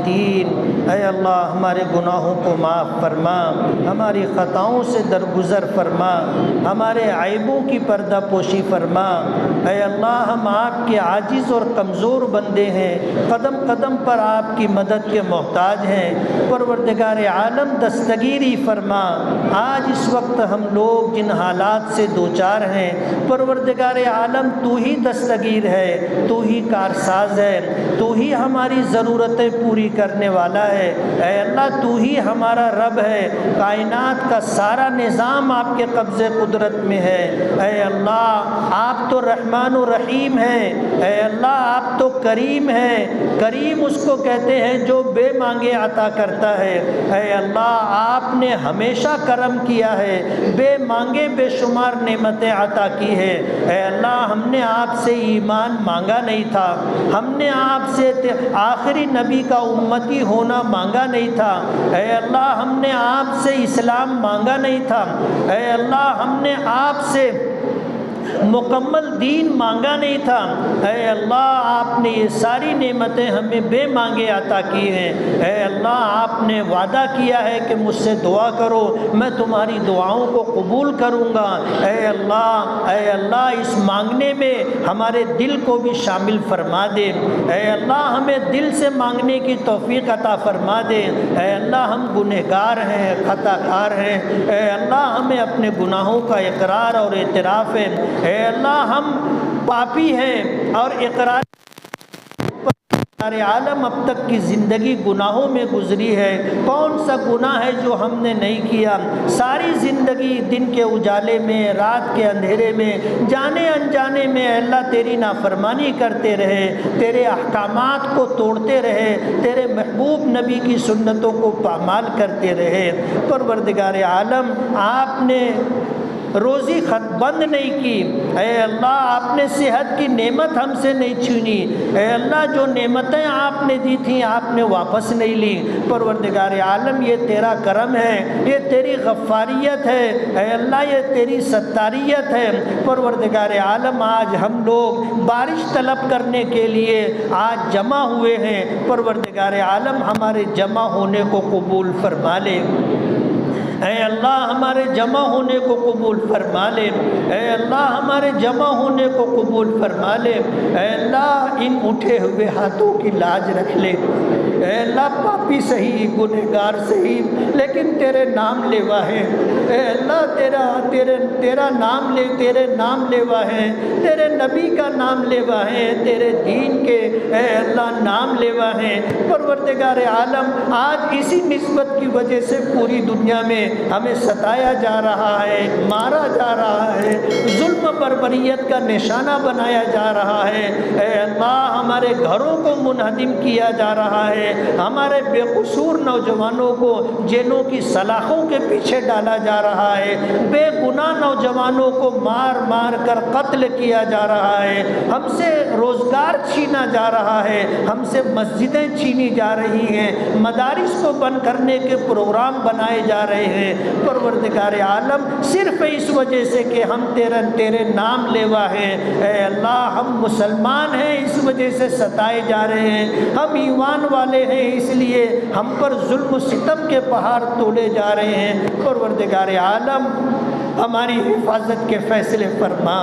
الوالدین۔ اے اللہ ہمارے گناہوں کو معاف فرما، ہماری خطاؤں سے درگزر فرما، ہمارے عیبوں کی پردہ پوشی فرما۔ اے اللہ ہم آپ کے عاجز اور کمزور بندے ہیں، قدم قدم پر آپ کی مدد کے محتاج ہیں۔ پروردگار عالم دستگیری فرما۔ آج اس وقت ہم لوگ جن حالات سے دوچار ہیں، پروردگار عالم تو ہی دستگیر ہے، تو ہی کارساز ہے، تو ہی ہماری ضرورتیں پوری کرنے والا ہے۔ اے اللہ تو ہی ہمارا رب ہے، کائنات کا سارا نظام آپ کے قبضے قدرت میں ہے۔ اے اللہ آپ تو رحمان و رحیم ہیں، اے اللہ آپ تو کریم ہیں۔ کریم اس کو کہتے ہیں جو بے مانگے عطا کرتا ہے۔ اے اللہ آپ نے ہمیشہ کرم کیا ہے، بے مانگے بے شمار نعمتیں عطا کی ہے۔ اے اللہ ہم نے آپ سے ایمان مانگا نہیں تھا، ہم نے آپ سے آخری نبی کا امتی ہونا مانگا نہیں تھا۔ اے اللہ ہم نے آپ سے اسلام مانگا نہیں تھا۔ اے اللہ ہم نے آپ سے مکمل دین مانگا نہیں تھا۔ اے اللہ آپ نے یہ ساری نعمتیں ہمیں بے مانگے عطا کی ہیں۔ اے اللہ آپ نے وعدہ کیا ہے کہ مجھ سے دعا کرو، میں تمہاری دعاؤں کو قبول کروں گا۔ اے اللہ اس مانگنے میں ہمارے دل کو بھی شامل فرما دے۔ اے اللہ ہمیں دل سے مانگنے کی توفیق عطا فرما دے۔ اے اللہ ہم گنہگار ہیں، خطا کار ہیں۔ اے اللہ ہمیں اپنے گناہوں کا اقرار اور اعتراف ہے۔ اے اللہ ہم پاپی ہیں اور اقرار عالم اب تک کی زندگی گناہوں میں گزری ہے۔ کون سا گناہ ہے جو ہم نے نہیں کیا؟ ساری زندگی دن کے اجالے میں، رات کے اندھیرے میں، جانے انجانے میں اے اللہ تیری نافرمانی کرتے رہے، تیرے احکامات کو توڑتے رہے، تیرے محبوب نبی کی سنتوں کو پامال کرتے رہے۔ پروردگار عالم آپ نے روزی خط بند نہیں کی۔ اے اللہ آپ نے صحت کی نعمت ہم سے نہیں چھینی۔ اے اللہ جو نعمتیں آپ نے دی تھیں آپ نے واپس نہیں لی۔ پروردگار عالم یہ تیرا کرم ہے، یہ تیری غفاریت ہے۔ اے اللہ یہ تیری ستاریت ہے۔ پروردگار عالم آج ہم لوگ بارش طلب کرنے کے لیے آج جمع ہوئے ہیں۔ پروردگار عالم ہمارے جمع ہونے کو قبول فرما لے۔ اے اللہ ہمارے جمع ہونے کو قبول فرما لے۔ اے اللہ ہمارے جمع ہونے کو قبول فرما لے۔ اے اللہ ان اٹھے ہوئے ہاتھوں کی لاج رکھ لے۔ اے اللہ پاپی صحیح، گنہگار صحیح، لیکن تیرے نام لیوا ہے۔ اے اللہ تیرا نام لے، تیرے نام لیوا ہے، تیرے نبی کا نام لیوا ہے، تیرے دین کے اے اللہ نام لیوا ہے۔ پروردگار عالم آج اسی نسبت کی وجہ سے پوری دنیا میں ہمیں ستایا جا رہا ہے، مارا جا رہا ہے، ظلم بربریت کا نشانہ بنایا جا رہا ہے۔ اے اللہ ہمارے گھروں کو منہدم کیا جا رہا ہے، ہمارے بے قصور نوجوانوں کو جیلوں کی سلاخوں کے پیچھے ڈالا جا رہا ہے، بے گناہ نوجوانوں کو مار مار کر قتل کیا جا رہا ہے، ہم سے روزگار چھینا جا رہا ہے، ہم سے مسجدیں چھینی جا رہی ہیں، مدارس کو بند کرنے کے پروگرام بنائے جا رہے ہیں۔ پروردگار عالم صرف اس وجہ سے کہ ہم تیرے نام لیوا ہیں۔ اے اللہ ہم مسلمان ہیں اس وجہ سے ستائے جا رہے ہیں، ہم ایمان والے ہیں اس لیے ہم پر ظلم و ستم کے پہاڑ تولے جا رہے ہیں۔ پروردگار عالم ہماری حفاظت کے فیصلے فرما۔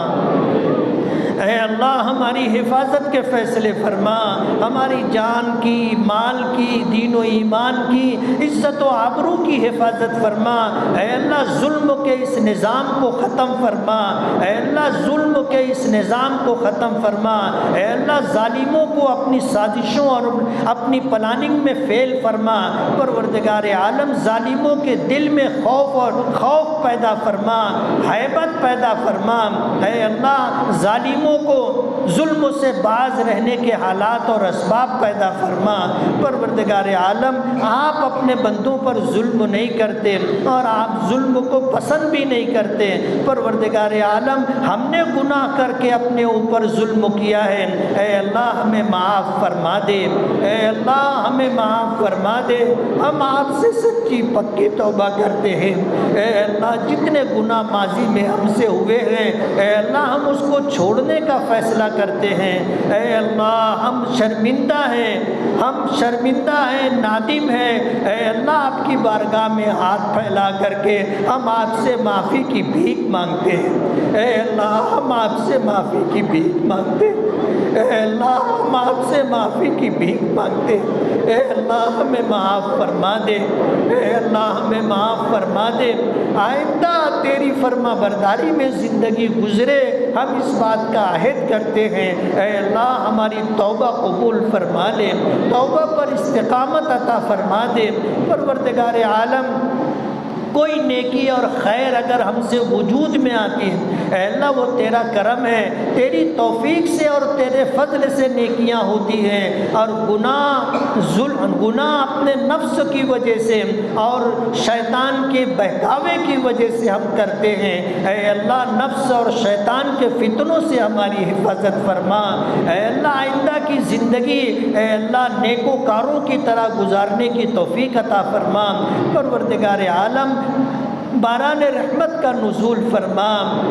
اے اللہ ہماری حفاظت کے فیصلے فرما، ہماری جان کی، مال کی، دین و ایمان کی، عزت و آبرو کی حفاظت فرما۔ اے اللہ ظلم کے اس نظام کو ختم فرما۔ اے اللہ ظلم کے اس نظام کو ختم فرما۔ اے اللہ ظالموں کو اپنی سازشوں اور اپنی پلاننگ میں فیل فرما۔ پروردگار عالم ظالموں کے دل میں خوف پیدا فرما، ہیبت پیدا فرما۔ اے اللہ ظالموں کو ظلم سے باز رہنے کے حالات اور اسباب پیدا فرما۔ پروردگار عالم آپ اپنے بندوں پر ظلم نہیں کرتے اور آپ ظلم کو پسند بھی نہیں کرتے۔ پروردگار عالم ہم نے گناہ کر کے اپنے اوپر ظلم کیا ہے، اے اللہ ہمیں معاف فرما دے۔ اے اللہ ہمیں معاف فرما دے، ہم آپ سے سچی پکی توبہ کرتے ہیں۔ اے اللہ جتنے گناہ ماضی میں ہم سے ہوئے ہیں اے اللہ ہم اس کو چھوڑنے کا فیصلہ کرتے ہیں۔ اے اللہ ہم شرمندہ ہیں، ہم شرمندہ ہیں، نادم ہیں۔ اے اللہ آپ کی بارگاہ میں ہاتھ پھیلا کر کے ہم آپ سے معافی کی بھیک مانگتے ہیں۔ اے اللہ ہم آپ سے معافی کی بھیک مانگتے ہیں۔ اے اللہ ہم آپ سے معافی کی بھیک مانگتے ہیں۔ اے اللہ ہمیں معاف فرما دے، اے اللہ ہمیں معاف فرما دے۔ آئندہ تیری فرما برداری میں زندگی گزرے ہم اس بات کا عہد کرتے ہیں۔ اے اللہ ہماری توبہ قبول فرما لے، توبہ پر استقامت عطا فرما دے۔ پروردگار عالم کوئی نیکی اور خیر اگر ہم سے وجود میں آتی ہے، اے اللہ وہ تیرا کرم ہے، تیری توفیق سے اور تیرے فضل سے نیکیاں ہوتی ہیں، اور گناہ اپنے نفس کی وجہ سے اور شیطان کے بہکاوے کی وجہ سے ہم کرتے ہیں۔ اے اللہ نفس اور شیطان کے فتنوں سے ہماری حفاظت فرما۔ اے اللہ آئندہ کی زندگی اے اللہ نیکوکاروں کی طرح گزارنے کی توفیق عطا فرما۔ پروردگار عالم باران رحمت کا نزول فرما۔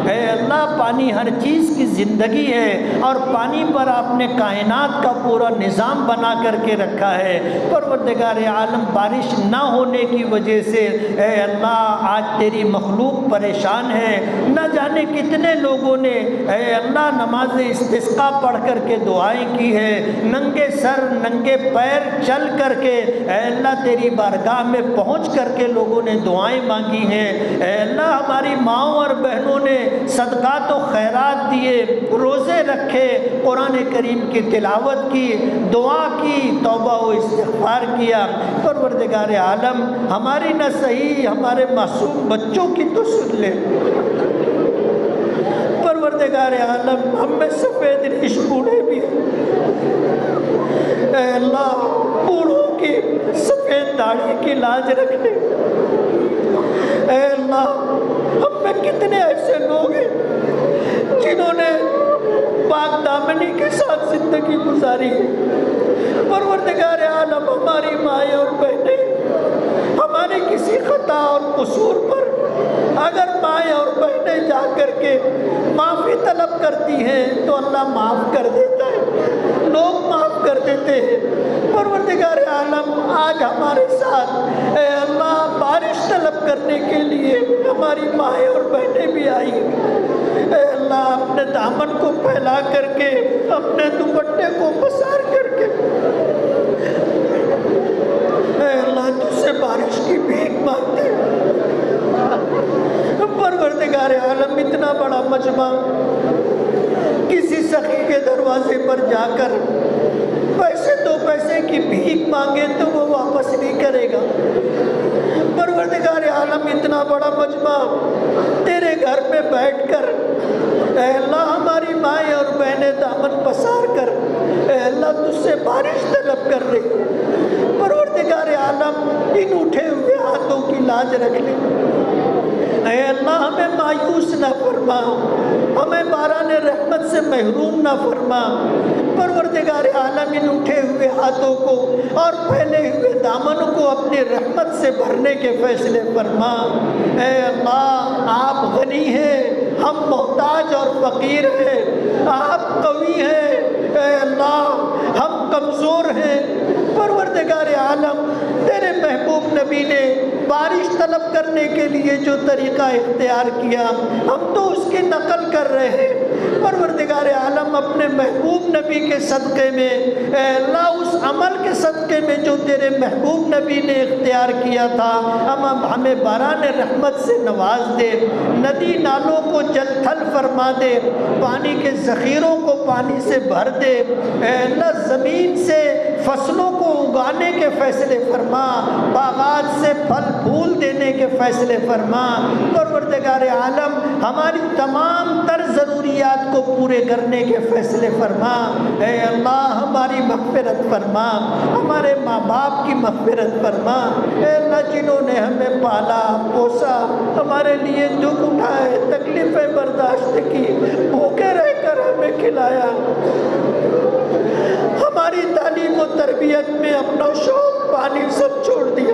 اے اللہ پانی ہر چیز کی زندگی ہے، اور پانی پر آپ نے کائنات کا پورا نظام بنا کر کے رکھا ہے۔ پروردگار عالم بارش نہ ہونے کی وجہ سے اے اللہ آج تیری مخلوق پریشان ہے۔ نہ جانے کتنے لوگوں نے اے اللہ نماز استسقاء پڑھ کر کے دعائیں کی ہے، ننگے سر ننگے پیر چل کر کے اے اللہ تیری بارگاہ میں پہنچ کر کے لوگوں نے دعائیں مانگی ہیں۔ اے اللہ ہماری ماؤں اور بہنوں نے صدقات و خیرات دیے، روزے رکھے، قرآن کریم کی تلاوت کی، دعا کی، توبہ و استغفار کیا۔ پروردگار عالم ہماری نہ صحیح ہمارے معصوم بچوں کی تو سن لے۔ پروردگار عالم ہم میں سفید ریش بوڑھے بھی ہیں، اے اللہ بوڑھوں کی سفید داڑھی کی لاج رکھنے۔ اے اللہ ہم میں کتنے ایسے لوگ ہیں جنہوں نے پاک دامنی کے ساتھ زندگی گزاری ہے۔ پروردگار عالم ہماری مائیں اور بہنیں ہمارے کسی خطا اور قصور پر اگر مائیں اور بہنیں جا کر کے معافی طلب کرتی ہیں تو اللہ معاف کر دیتا ہے، لوگ معاف کر دیتے ہیں۔ پروردگار عالم آج ہمارے ساتھ اے اللہ بارش طلب کرنے کے لیے ہماری مائیں اور بہنیں بھی آئی۔ اے اللہ اپنے دامن کو پھیلا کر کے، اپنے دوپٹے کو پسار کر کے اے اللہ تجھ سے بارش کی بھیک مانگتے ہیں۔ پروردگار عالم اتنا بڑا مجمع کسی سخی کے دروازے پر جا کر پیسے دو پیسے کی بھیک مانگے تو وہ واپس نہیں کرے گا۔ پروردگار عالم اتنا بڑا مجمع تیرے گھر میں بیٹھ کر اے اللہ ہماری مائیں اور بہنیں دامن پسار کر اے اللہ تجھ سے بارش طلب کر رہی۔ پروردگار عالم ان اٹھے ہوئے ہاتھوں کی لاج رکھ لے۔ اے اللہ ہمیں مایوس نہ فرما، ہمیں باران رحمت سے محروم نہ فرما۔ پروردگار عالم ان اٹھے ہوئے ہاتھوں کو اور پھیلے ہوئے دامنوں کو اپنی رحمت سے بھرنے کے فیصلے فرما۔ اے اللہ آپ غنی ہیں، ہم محتاج اور فقیر ہیں، آپ قوی ہیں، اے اللہ ہم کمزور ہیں۔ پروردگار عالم تیرے محبوب نبی نے بارش طلب کرنے کے لیے جو طریقہ اختیار کیا ہم تو اس کی نقل کر رہے ہیں۔ پروردگار عالم اپنے محبوب نبی کے صدقے میں اے اللہ اس عمل کے صدقے میں جو تیرے محبوب نبی نے اختیار کیا تھا ہمیں باران رحمت سے نواز دے، ندی نالوں کو جل تھل فرما دے، پانی کے ذخیروں کو پانی سے بھر دے، اے اللہ زمین سے فصلوں کو اگانے کے فیصلے فرما، باغات سے پھل پھول دینے کے فیصلے فرما۔ پروردگار عالم ہماری تمام تر ضروریات کو پورے کرنے کے فیصلے فرما۔ اے اللہ ہماری مغفرت فرما، ہمارے ماں باپ کی مغفرت فرما۔ اے اللہ جنہوں نے ہمیں پالا پوسا، ہمارے لیے دکھ اٹھائے، تکلیفیں برداشت کی، بھوکے رہ کر ہمیں کھلایا، ہماری تعلیم و تربیت میں اپنا شوق پانی سب چھوڑ دیا۔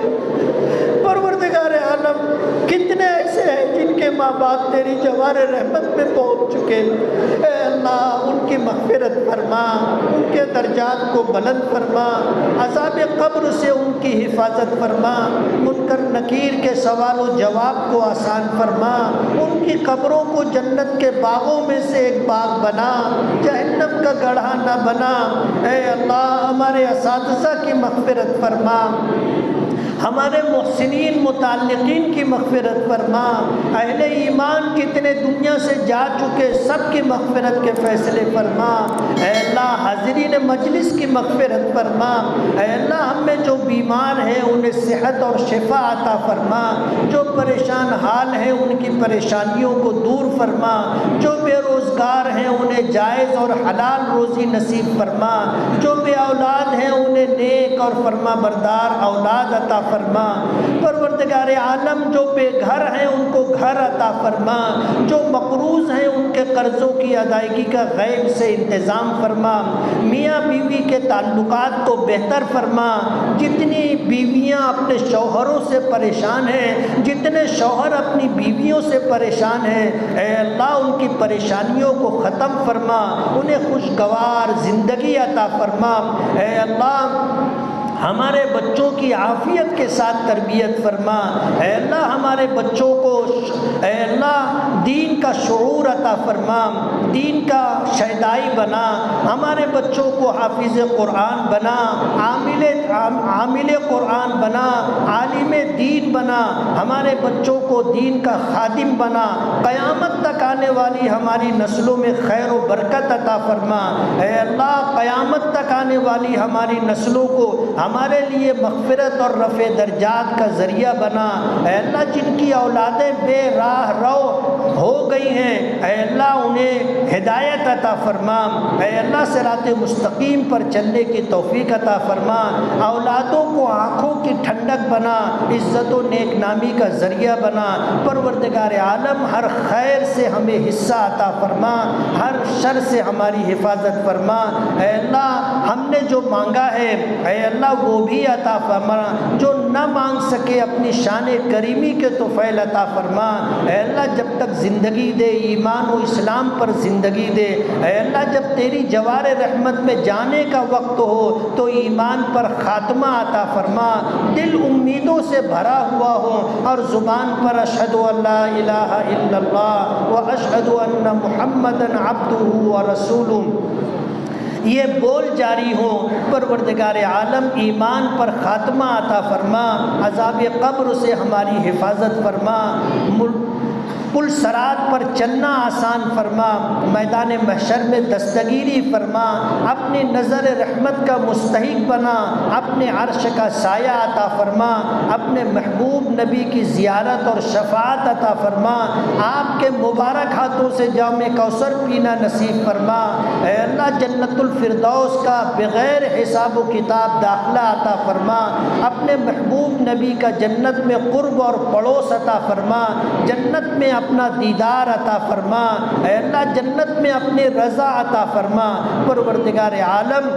پروردگار عالم کتنے ایسے ہیں جن کے ماں ماں باپ تیری جوار رحمت میں پہنچ چکے، اے اللہ ان کی مغفرت فرما، ان کے درجات کو بلند فرما، عذاب قبر سے ان کی حفاظت فرما، منکر نکیر کے سوال و جواب کو آسان فرما، ان کی قبروں کو جنت کے باغوں میں سے ایک باغ بنا، جہنم کا گڑھا نہ بنا۔ اے اللہ ہمارے اساتذہ کی مغفرت فرما، ہمارے محسنین متعلقین کی مغفرت فرما، اہل ایمان کتنے دنیا سے جا چکے سب کی مغفرت کے فیصلے فرما۔ اے اللہ حاضرین مجلس کی مغفرت فرما، اے اللہ ہم میں جو بیمار ہیں انہیں صحت اور شفا عطا فرما، جو پریشان حال ہیں ان کی پریشانیوں کو دور فرما، جو بے روزگار ہیں انہیں جائز اور حلال روزی نصیب فرما، جو بے اولاد ہیں انہیں نیک اور فرما بردار اولاد عطا فرما۔ پروردگار عالم جو بے گھر ہیں ان کو گھر عطا فرما، جو مقروض ہیں ان کے قرضوں کی ادائیگی کا غیب سے انتظام فرما، میاں بیوی کے تعلقات کو بہتر فرما، جتنی بیویاں اپنے شوہروں سے پریشان ہیں، جتنے شوہر اپنی بیویوں سے پریشان ہیں، اے اللہ ان کی پریشانیوں کو ختم فرما، انہیں خوشگوار زندگی عطا فرما۔ اے اللہ ہمارے بچوں کی عافیت کے ساتھ تربیت فرما، اے اللہ ہمارے بچوں کو اے اللہ دین کا شعور عطا فرما، دین کا شیدائی بنا، ہمارے بچوں کو حافظ قرآن بنا، عامل قرآن بنا، عالم دین بنا، ہمارے بچوں کو دین کا خادم بنا، قیامت تک آنے والی ہماری نسلوں میں خیر و برکت عطا فرما۔ اے اللہ قیامت تک آنے والی ہماری نسلوں کو ہمارے لیے مغفرت اور رفع درجات کا ذریعہ بنا۔ اے اللہ جن کی اولادیں بے راہ رو ہو گئی ہیں، اے اللہ انہیں ہدایت عطا فرما، اے اللہ صراط مستقیم پر چلنے کی توفیق عطا فرما، اولادوں کو آنکھوں کی ٹھنڈک بنا، عزت و نیک نامی کا ذریعہ بنا۔ پروردگار عالم ہر خیر سے ہمیں حصہ عطا فرما، ہر شر سے ہماری حفاظت فرما۔ اے اللہ ہم نے جو مانگا ہے اے اللہ وہ بھی عطا فرما، جو نہ مانگ سکے اپنی شان کریمی کے طفیل عطا فرما۔ اے اللہ جب تک زندگی دے ایمان و اسلام پر زندگی دے، اے اللہ جب تیری جوار رحمت میں جانے کا وقت ہو تو ایمان پر خاتمہ عطا فرما، دل امیدوں سے بھرا ہوا ہو اور زبان پر اشہد ان لا الہ الا اللہ و اشہد ان محمدًا عبدہ و رسولہ یہ بول جاری ہوں۔ پروردگار عالم ایمان پر خاتمہ عطا فرما، عذاب قبر سے ہماری حفاظت فرما، پل صراط پر چلنا آسان فرما، میدان محشر میں دستگیری فرما، اپنی نظر رحمت کا مستحق بنا، اپنے عرش کا سایہ عطا فرما، اپنے محبوب نبی کی زیارت اور شفاعت عطا فرما، آپ کے مبارک ہاتھوں سے جام کوثر پینا نصیب فرما۔ اے اللہ جنت الفردوس کا بغیر حساب و کتاب داخلہ عطا فرما، اپنے محبوب نبی کا جنت میں قرب اور پڑوس عطا فرما، جنت میں اپنا دیدار عطا فرما، اے اللہ جنت میں اپنی رضا عطا فرما۔ پروردگار عالم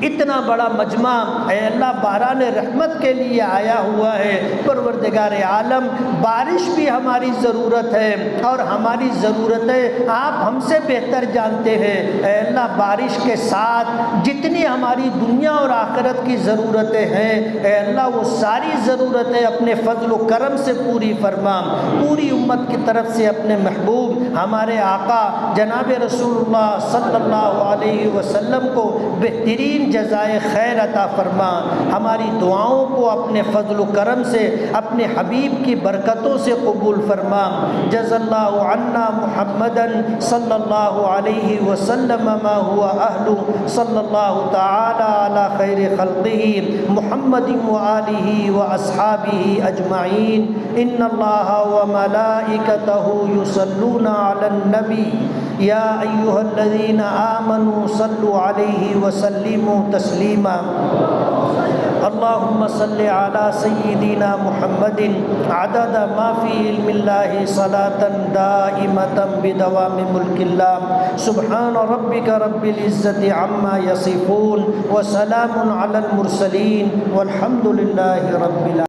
اتنا بڑا مجمع اے اللہ باران رحمت کے لیے آیا ہوا ہے، پروردگار عالم بارش بھی ہماری ضرورت ہے اور ہماری ضرورتیں آپ ہم سے بہتر جانتے ہیں۔ اے اللہ بارش کے ساتھ جتنی ہماری دنیا اور آخرت کی ضرورتیں ہیں اے اللہ وہ ساری ضرورتیں اپنے فضل و کرم سے پوری فرما، پوری امت کی طرف سے اپنے محبوب ہمارے آقا جناب رسول اللہ صلی اللہ علیہ وسلم کو بہترین جزائے خیر عطا فرما، ہماری دعاؤں کو اپنے فضل و کرم سے اپنے حبیب کی برکتوں سے قبول فرما۔ جزا اللہ عنا محمدا صلی اللہ علیہ وسلم ما هو اہل صلی اللہ تعالی علی خیر خلقہ محمد وآلہ واصحابہ اجمعین۔ ان اللہ وملائکتہ یصلون علی النبی یا ایہا الذین آمنوا صلوا علیہ وسلموا تسلیما۔ اللہم صلی علی سیدنا محمد عدد ما فی علم اللہ صلاة دائمة بدوام ملک اللہ۔ سبحان ربک رب العزت عما یصفون وسلام علی المرسلین والحمد للہ رب العالمین۔